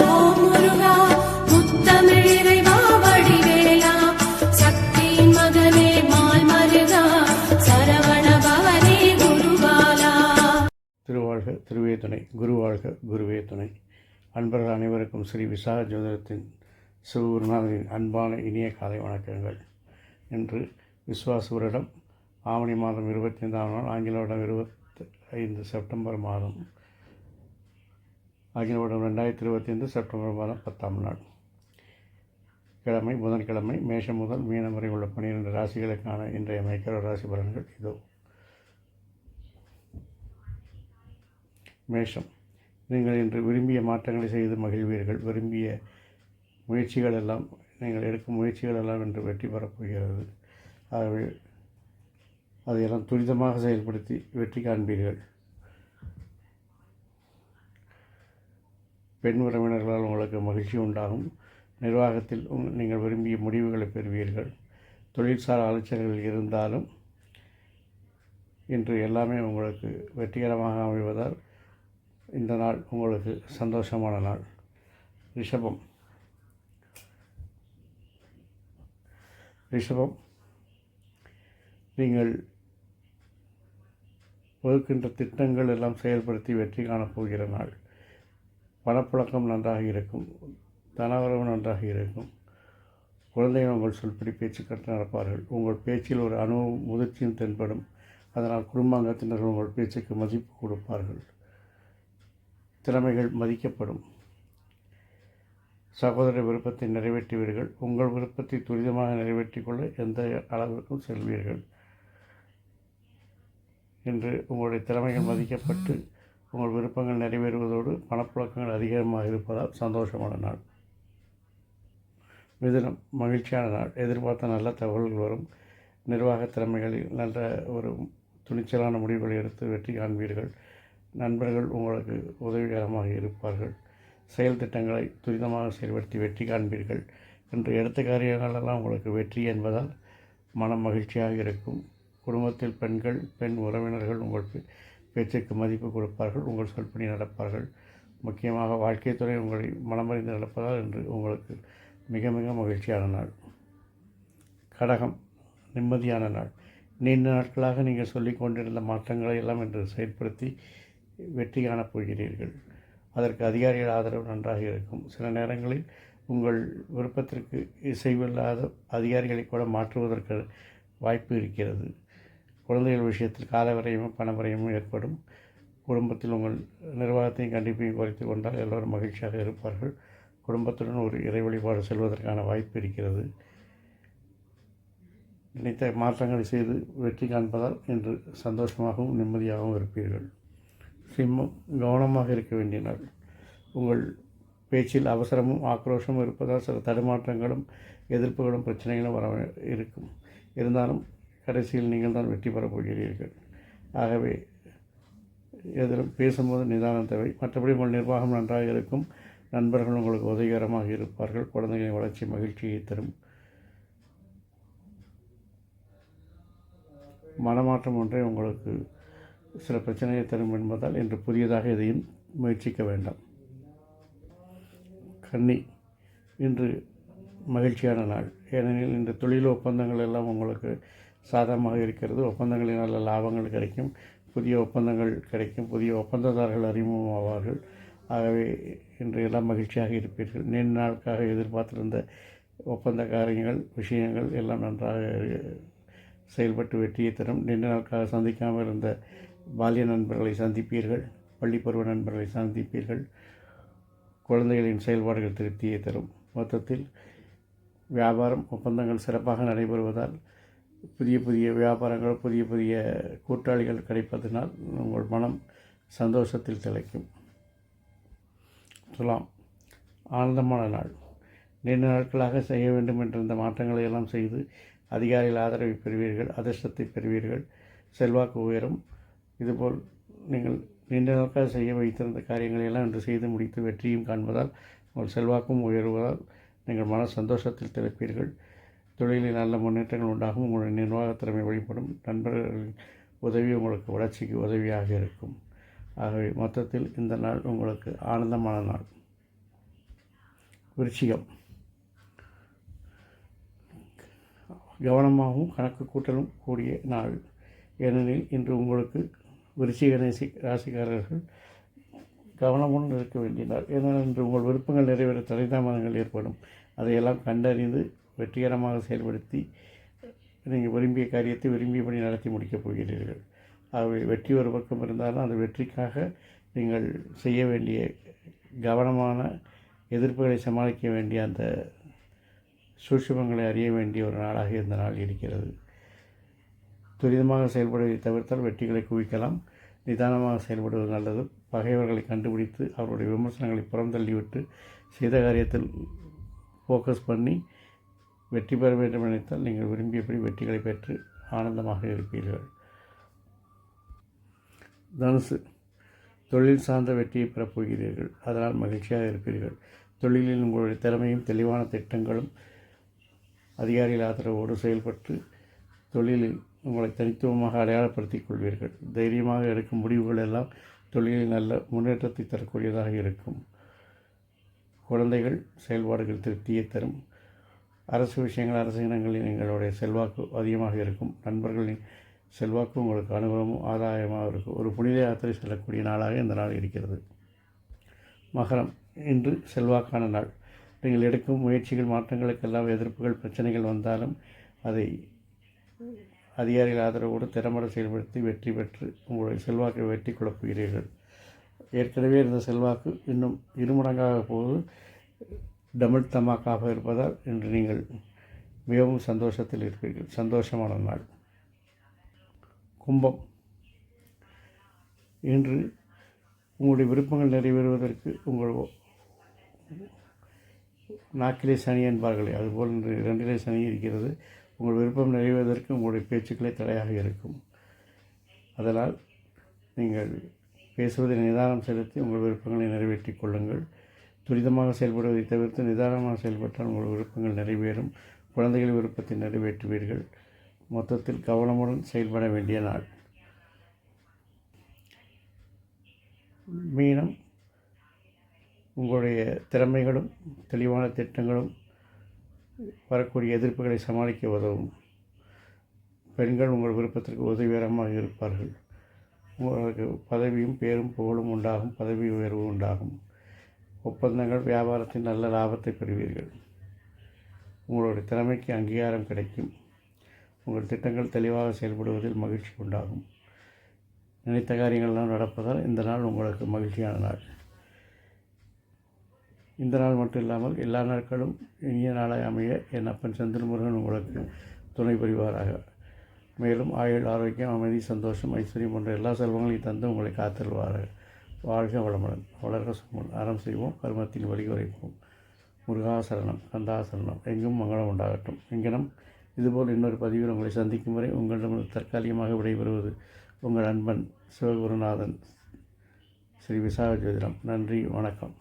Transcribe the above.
ஓம் முருகா முத்தமிழிறைவா வடிவேலா சக்தியின் மகனே மால் மருகா சரவண பவனே குருபாலா. திருவாழ்க திருவே துணை, குருவாழ்க குருவே துணை. அன்பர்கள் அனைவருக்கும் ஸ்ரீ விசாக ஜோதிடத்தின் சிவகுருநாதனின் அன்பான இனிய காலை வணக்கங்கள். இன்று விஸ்வாச வருடம் ஆவணி மாதம் 25ஆம் நாள், ஆங்கில வருடம் 25 செப்டம்பர் மாதம், ஆங்கில வருடம் 2025 செப்டம்பர் மாதம் 10ஆம் நாள், கிழமை புதன்கிழமை. மேஷம் முதல் மீனம் வரை உள்ள 12 ராசிகளுக்கான இன்றைய மைக்கர ராசி பலன்கள் இதோ. மேஷம், நீங்கள் இன்று விரும்பிய மாற்றங்களை செய்து மகிழ்வீர்கள். விரும்பிய முயற்சிகள் எல்லாம், நீங்கள் எடுக்கும் முயற்சிகள் எல்லாம் இன்று வெற்றி பெறப்போகிறது. ஆகவே அதையெல்லாம் துரிதமாக செயல்படுத்தி வெற்றி காண்பீர்கள். பெண் உறவினர்களால் உங்களுக்கு மகிழ்ச்சி உண்டாகும். நிர்வாகத்தில் நீங்கள் விரும்பிய முடிவுகளை பெறுவீர்கள். தொழில்சார் அலைச்சல்கள் இருந்தாலும் இன்று எல்லாமே உங்களுக்கு வெற்றிகரமாக அமைவதால் இந்த நாள் உங்களுக்கு சந்தோஷமான நாள். ரிஷபம், நீங்கள் வகுக்கின்ற திட்டங்கள் எல்லாம் செயல்படுத்தி வெற்றி காணப்போகிற நாள். பணப்புழக்கம் நன்றாக இருக்கும், தனவரவு நன்றாக இருக்கும். குழந்தைகள் உங்கள் சொல்படி பேச்சு கற்று நடப்பார்கள். உங்கள் பேச்சில் ஒரு அனுபவம் முதிர்ச்சியும் தென்படும். அதனால் குடும்ப அங்கத்தினர்கள் உங்கள் பேச்சுக்கு மதிப்பு கொடுப்பார்கள். திறமைகள் மதிக்கப்படும். சகோதர விருப்பத்தை நிறைவேற்றுவீர்கள். உங்கள் விருப்பத்தை துரிதமாக நிறைவேற்றிக் கொள்ள எந்த அளவிற்கும் செல்வீர்கள். இன்று உங்களுடைய திறமைகள் மதிக்கப்பட்டு உங்கள் விருப்பங்கள் நிறைவேறுவதோடு பணப்புழக்கங்கள் அதிகமாக இருப்பதால் சந்தோஷமான நாள். மிதுனம், மகிழ்ச்சியான நாள். எதிர்பார்த்த நல்ல தகவல்கள் வரும். நிர்வாக திறமைகளில் நல்ல ஒரு துணிச்சலான முடிவுகளை எடுத்து வெற்றி காண்பீர்கள். நண்பர்கள் உங்களுக்கு உதவிகரமாக இருப்பார்கள். செயல் திட்டங்களை துரிதமாக செயல்படுத்தி வெற்றி காண்பீர்கள். இன்று எடுத்த காரியங்களெல்லாம் உங்களுக்கு வெற்றி என்பதால் மனம் மகிழ்ச்சியாக இருக்கும். குடும்பத்தில் பெண் உறவினர்கள் உங்கள் பேச்சுக்கு மதிப்பு கொடுப்பார்கள். உங்கள் சொல்படி நடப்பார்கள். முக்கியமாக வாழ்க்கை துறை உங்களை மனமறிந்து நடப்பதால் இன்று உங்களுக்கு மிக மிக மகிழ்ச்சியான நாள். கடகம், நிம்மதியான நாள். நீண்ட நாட்களாக நீங்கள் சொல்லிக் கொண்டிருந்த மாற்றங்களை எல்லாம் இன்று செயல்படுத்தி வெற்றி காணப் போகிறீர்கள். அதற்கு அதிகாரிகள் ஆதரவு நன்றாக இருக்கும். சில நேரங்களில் உங்கள் விருப்பத்திற்கு இசைவில்லாத அதிகாரிகளை கூட மாற்றுவதற்கு வாய்ப்பு இருக்கிறது. குழந்தைகள் விஷயத்தில் காலவரையும் பணவரையும் ஏற்படும். குடும்பத்தில் உங்கள் நிர்வாகத்தையும் கண்டிப்பையும் குறைத்து கொண்டால் எல்லோரும் மகிழ்ச்சியாக இருப்பார்கள். குடும்பத்துடன் ஒரு இறை வழிபாடு செல்வதற்கான வாய்ப்பு இருக்கிறது. நினைத்த மாற்றங்களை செய்து வெற்றி காண்பதால் இன்று சந்தோஷமாகவும் நிம்மதியாகவும் இருப்பீர்கள். சிம்மம், கவனமாக இருக்க வேண்டிய நாள். உங்கள் பேச்சில் அவசரமும் ஆக்ரோஷமும் இருப்பதால் சில தடுமாற்றங்களும் எதிர்ப்புகளும் பிரச்சனைகளும் இருக்கும். இருந்தாலும் கடைசியில் நீங்கள் தான் வெற்றி பெறப் போகிறீர்கள். ஆகவே எதிலும் பேசும்போது நிதானம் தேவை. மற்றபடி உங்கள் நிர்வாகம் நன்றாக இருக்கும். நண்பர்கள் உங்களுக்கு உதவிகரமாக இருப்பார்கள். குழந்தைகளின் வளர்ச்சி மகிழ்ச்சியை தரும். மனமாற்றம் ஒன்றே உங்களுக்கு சில பிரச்சனையை தரும் என்பதால் இன்று புதியதாக எதையும் முயற்சிக்க வேண்டாம். கன்னி, இன்று மகிழ்ச்சியான நாள். ஏனெனில் இந்த தொழில் ஒப்பந்தங்கள் எல்லாம் உங்களுக்கு சாதகமாக இருக்கிறது. ஒப்பந்தங்களில் நல்ல லாபங்கள் கிடைக்கும். புதிய ஒப்பந்தங்கள் கிடைக்கும். புதிய ஒப்பந்ததாரர்கள் அறிமுகம் ஆவார்கள். ஆகவே இன்று எல்லாம் மகிழ்ச்சியாக இருப்பீர்கள். நீண்ட நாட்காக எதிர்பார்த்திருந்த ஒப்பந்த காரியங்கள் விஷயங்கள் எல்லாம் நன்றாக செயல்பட்டு வெற்றியை தரும். நீண்ட நாட்காக சந்திக்காமல் இருந்த பால்ய நண்பர்களை சந்திப்பீர்கள். பள்ளிப்பருவ நண்பர்களை சந்திப்பீர்கள். குழந்தைகளின் செயல்பாடுகள் திருப்தியை தரும். மொத்தத்தில் வியாபாரம் ஒப்பந்தங்கள் சிறப்பாக நடைபெறுவதால் புதிய வியாபாரங்கள் புதிய கூட்டாளிகள் கிடைப்பதனால் உங்கள் மனம் சந்தோஷத்தில் திளைக்கும். துலாம், ஆனந்தமான நாள். நீண்ட நாட்களாக செய்ய வேண்டும் என்ற இந்த மாற்றங்களை எல்லாம் செய்து அதிகாரிகள் ஆதரவை பெறுவீர்கள். அதிர்ஷ்டத்தை பெறுவீர்கள். செல்வாக்கு உயரும். இதுபோல் நீங்கள் நீண்ட நாட்காக செய்ய வைத்திருந்த காரியங்களை எல்லாம் இன்று செய்து முடித்து வெற்றியும் காண்பதால் உங்கள் செல்வாக்கும் உயர்வதால் நீங்கள் மன சந்தோஷத்தில் திளைப்பீர்கள். தொழிலில் நல்ல முன்னேற்றங்கள் உண்டாகும். உங்களுடைய நிர்வாகத் திறமை வெளிப்படும். நண்பர்களின் உதவி உங்களுக்கு வளர்ச்சிக்கு உதவியாக இருக்கும். ஆகவே மொத்தத்தில் இந்த நாள் உங்களுக்கு ஆனந்தமான நாள். விருச்சிகம், கவனமாகவும் கணக்கு கூட்டலும் கூடிய நாள். ஏனெனில் இன்று உங்களுக்கு விருச்சிக ராசிக்காரர்கள் கவனமுடன் இருக்க வேண்டிய நாள். ஏனென்றால் இன்று உங்கள் விருப்பங்கள் நிறைவேற தடைதாமதங்கள் ஏற்படும். அதையெல்லாம் கண்டறிந்து வெற்றிகரமாக செயல்படுத்தி நீங்கள் விரும்பிய காரியத்தை விரும்பியபடி நடத்தி முடிக்கப் போகிறீர்கள். ஆகவே வெற்றி ஒரு பக்கம் இருந்தாலும் அந்த வெற்றிக்காக நீங்கள் செய்ய வேண்டிய கவனமான எதிர்ப்புகளை சமாளிக்க வேண்டிய அந்த சூட்சுமங்களை அறிய வேண்டிய ஒரு நாளாக இந்த நாள் இருக்கிறது. துரிதமாக செயல்படுவதை தவிர்த்தால் வெற்றிகளை குவிக்கலாம். நிதானமாக செயல்படுவது நல்லது. பகைவர்களை கண்டுபிடித்து அவருடைய விமர்சனங்களை புறந்தள்ளிவிட்டு செய்த காரியத்தில் ஃபோக்கஸ் பண்ணி வெற்றி பெற வேண்டும் நினைத்தால் நீங்கள் விரும்பியபடி வெற்றிகளை பெற்று ஆனந்தமாக இருப்பீர்கள். தனுசு, தொழில் சார்ந்த வெற்றியை பெறப்போகிறீர்கள். அதனால் மகிழ்ச்சியாக இருப்பீர்கள். தொழிலில் உங்களுடைய திறமையும் தெளிவான திட்டங்களும் அதிகாரிகள் ஆதரவோடு செயல்பட்டு தொழிலில் உங்களை தனித்துவமாக அடையாளப்படுத்திக் கொள்வீர்கள். தைரியமாக எடுக்கும் முடிவுகள் எல்லாம் தொழிலில் நல்ல முன்னேற்றத்தை தரக்கூடியதாக இருக்கும். குழந்தைகள் செயல்பாடுகள் திருப்தியை தரும். அரசு விஷயங்கள், அரசு இனங்களில் எங்களுடைய செல்வாக்கு அதிகமாக இருக்கும். நண்பர்களின் செல்வாக்கு உங்களுக்கு அனுகூலமும் ஆதாயமாக இருக்கும். ஒரு புனித யாத்திரை செல்லக்கூடிய நாளாக இந்த நாள் இருக்கிறது. மகரம், இன்று செல்வாக்கான நாள். நீங்கள் எடுக்கும் முயற்சிகள், மாற்றங்களுக்கெல்லாம் எதிர்ப்புகள், பிரச்சனைகள் வந்தாலும் அதை அதிகாரிகள் ஆதரவோடு திறம்பட செயல்படுத்தி வெற்றி பெற்று உங்களுடைய செல்வாக்கை வெற்றி கொள்ளப்போகிறீர்கள். ஏற்கனவே இருந்த செல்வாக்கு இன்னும் இருமடங்காக போது டபுள் தமாக்காக இருப்பதால் இன்று நீங்கள் மிகவும் சந்தோஷத்தில் இருப்பீர்கள். சந்தோஷமான நாள். கும்பம், இன்று உங்களுடைய விருப்பங்கள் நிறைவேறுவதற்கு உங்கள் நாக்கிலே சனி என்பார்களே அதுபோல் இன்று 2 சனி இருக்கிறது. உங்கள் விருப்பம் நிறைவேறுவதற்கு உங்களுடைய பேச்சுக்களே தடையாக இருக்கும். அதனால் நீங்கள் பேசுவதில் நிதானம் செலுத்தி உங்கள் விருப்பங்களை நிறைவேற்றிக் கொள்ளுங்கள். துரிதமாக செயல்படுவதை தவிர்த்து நிதானமாக செயல்பட்டால் உங்கள் விருப்பங்கள் நிறைவேறும். குழந்தைகள் விருப்பத்தை நிறைவேற்றுவீர்கள். மொத்தத்தில் கவனமுடன் செயல்பட வேண்டிய நாள். மீனம், உங்களுடைய திறமைகளும் தெளிவான திட்டங்களும் வரக்கூடிய எதிர்ப்புகளை சமாளிக்க உதவும். பெண்கள் உங்கள் விருப்பத்திற்கு உதவிகரமாக இருப்பார்கள். உங்களுக்கு பதவியும் பேரும் புகழும் உண்டாகும். பதவி உயர்வு உண்டாகும். ஒப்பந்தங்கள், வியாபாரத்தில் நல்ல லாபத்தை பெறுவீர்கள். உங்களுடைய திறமைக்கு அங்கீகாரம் கிடைக்கும். உங்கள் திட்டங்கள் தெளிவாக செயல்படுவதில் மகிழ்ச்சி உண்டாகும். நினைத்த காரியங்கள்லாம் நடப்பதால் இந்த நாள் உங்களுக்கு மகிழ்ச்சியான நாள். இந்த நாள் மட்டும் இல்லாமல் எல்லா நாட்களும் இனிய நாளாய் அமைய என் அப்பன் சந்திரமுருகன் உங்களுக்கு துணை புரிவாராக. மேலும் ஆயுள், ஆரோக்கியம், அமைதி, சந்தோஷம், ஐஸ்வர்யம் போன்ற எல்லா செல்வங்களையும் தந்து உங்களை காத்திருவார்கள். வாழ்க வளமுடன். வளர்க சுமன். அறம் செய்வோம், கர்மத்தின் வழி குறைப்போம். முருகாசரணம், கந்தாசரணம். எங்கும் மங்களம் உண்டாகட்டும். எங்கனம் இதுபோல் இன்னொரு பதிவில் உங்களை சந்திக்கும் வரை உங்களிடம் தற்காலிகமாக விடைபெறுவது உங்கள் அன்பன் சிவகுருநாதன், ஸ்ரீ விசாக ஜோதிடம். நன்றி, வணக்கம்.